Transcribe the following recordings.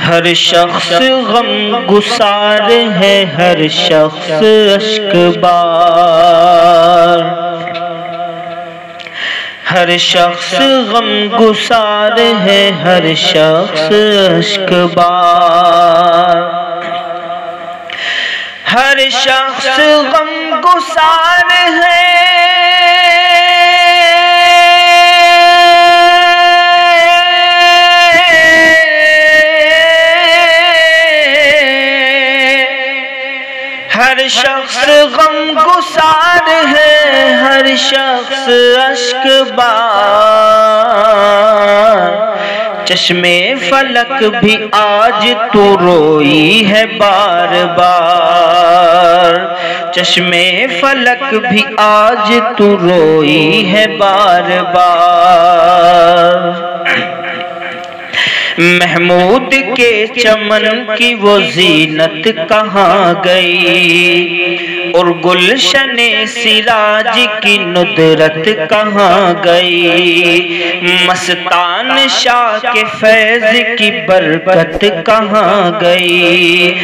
ہر شخص غم گسار ہے، ہر شخص اشک بار، ہر شخص غم گسار ہے، ہر شخص اشک بار، ہر شخص غم گسار ہے، ہر شخص غم گسار ہے، ہر شخص اشک بار، چشمے فلک بھی آج تو روئی ہے بار بار، چشمے فلک بھی آج تو روئی ہے بار بار، محمود کے چمن کی وہ زینت کہاں گئی، اور گلشن سراج کی ندرت کہاں گئی، مستان شاہ کے فیض کی برکت کہاں گئی،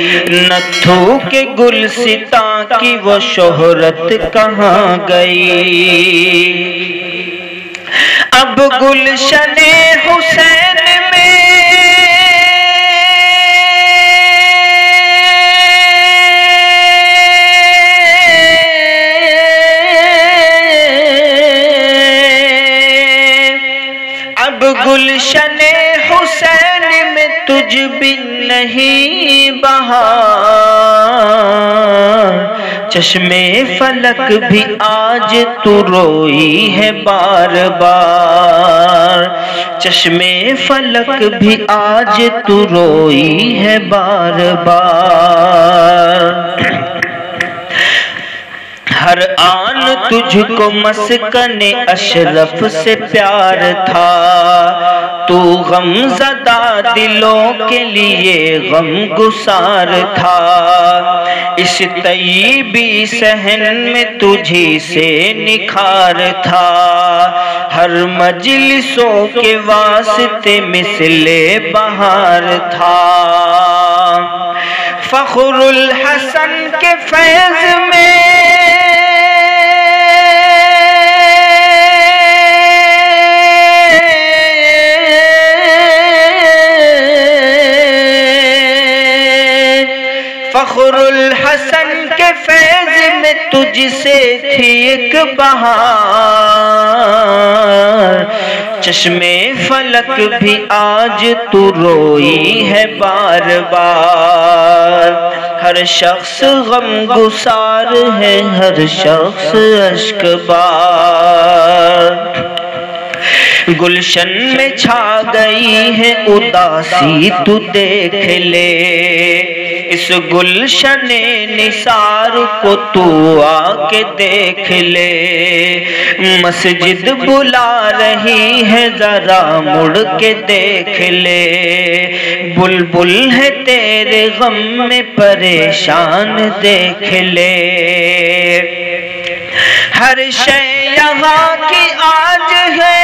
نتھو کے گلستاں کی وہ شہرت کہاں گئی، اب گلشن حسین میں گلشن حسین میں تجھ بھی نہیں بہار، چشمے فلک بھی آج تو روئی ہے بار بار، چشمے فلک بھی آج تو روئی ہے بار بار، ہر آن تجھ کو مسکن اشرف سے پیار تھا، تو غم زدہ دلوں کے لیے غم گسار تھا، اس طیبی صحن میں تجھی سے نکھار تھا، ہر مجلسوں کے واسطے مثل بہار تھا، فخر الحسن کے فیض میں فخر الحسن کے فیض میں تجھ سے تھی ایک بہار، چشمے فلک بھی آج تو روئی ہے بار بار، ہر شخص غم گسار ہے، ہر شخص اشک بار، گلشن میں چھا گئی ہے اداسی تو دیکھ لے، اس گلشن نثار کو تو آ کے دیکھ لے، مسجد بلا رہی ہے ذرا مڑ کے دیکھ لے، بلبل ہے تیرے غم میں پریشان دیکھ لے، ہر شے یہاں کی آج ہے،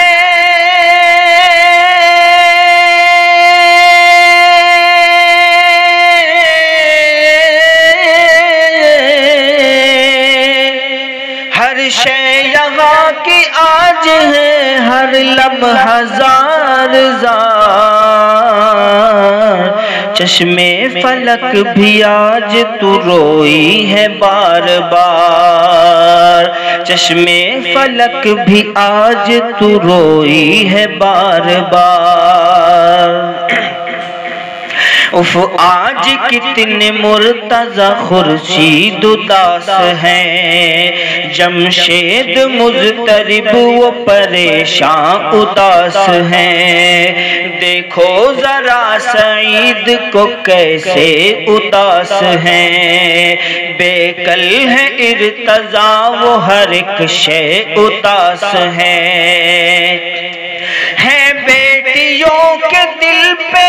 یہاں کی آج ہے، ہر لمحہ زار زار، چشمے فلک بھی آج تو روئی ہے بار بار، چشمے فلک بھی آج تو روئی ہے بار بار، اف آج کتنے مرتضی خورشید اداس ہیں، جمشید مضطرب و پریشان اداس ہیں، دیکھو ذرا سعید کو کیسے اداس ہیں، بے کل ہے ارتضا وہ ہر ایک شے اداس ہیں، بیٹیوں کے دل پہ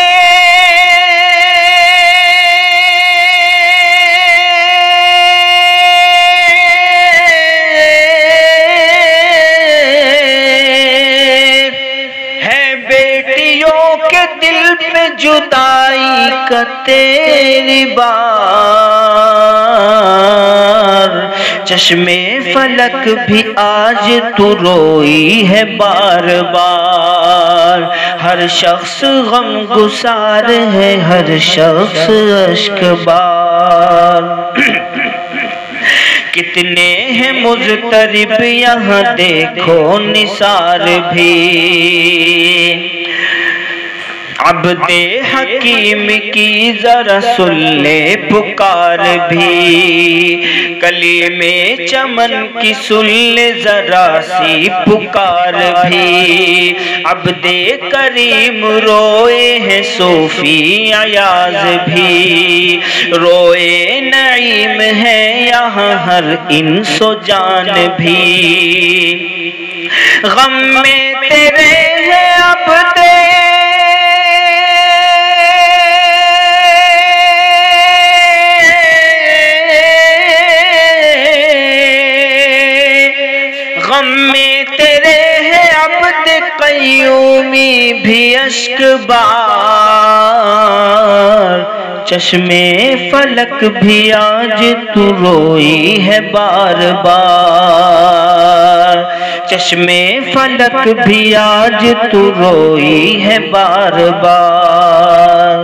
بیٹیوں کے دل پہ جدائی کا تیری بار، چشمے فلک بھی آج تو روئی ہے بار بار، ہر شخص غم گسار ہے، ہر شخص اشک بار۔ کتنے ہیں مضطرب یہاں دیکھو نثار بھی، عبد حکیم کی ذرا سن لے پکار بھی، کلیم چمن کی سن لے ذرا سی پکار بھی، عبد کریم روئے ہیں صوفی ایاز بھی، روئے نعیم ہے یہاں ہر انس و جان بھی، غم میں تیرے ہے عبد غم میں تیرے ہے عبد قیومی بھی اشک بار، چشمے فلک بھی آج تو روئی ہے بار بار، چشمے فلک بھی آج تو روئی ہے بار بار۔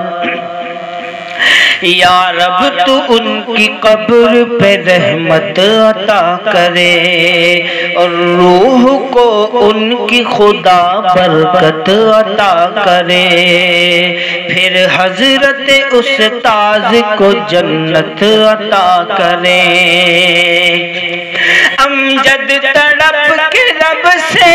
یا رب تو ان کی قبر پہ رحمت عطا کرے، اور روح کو ان کی خدا برکت عطا کرے، پھر حضرت استاذ کو جنت عطا کرے۔ امجد تڑپ کے رب سے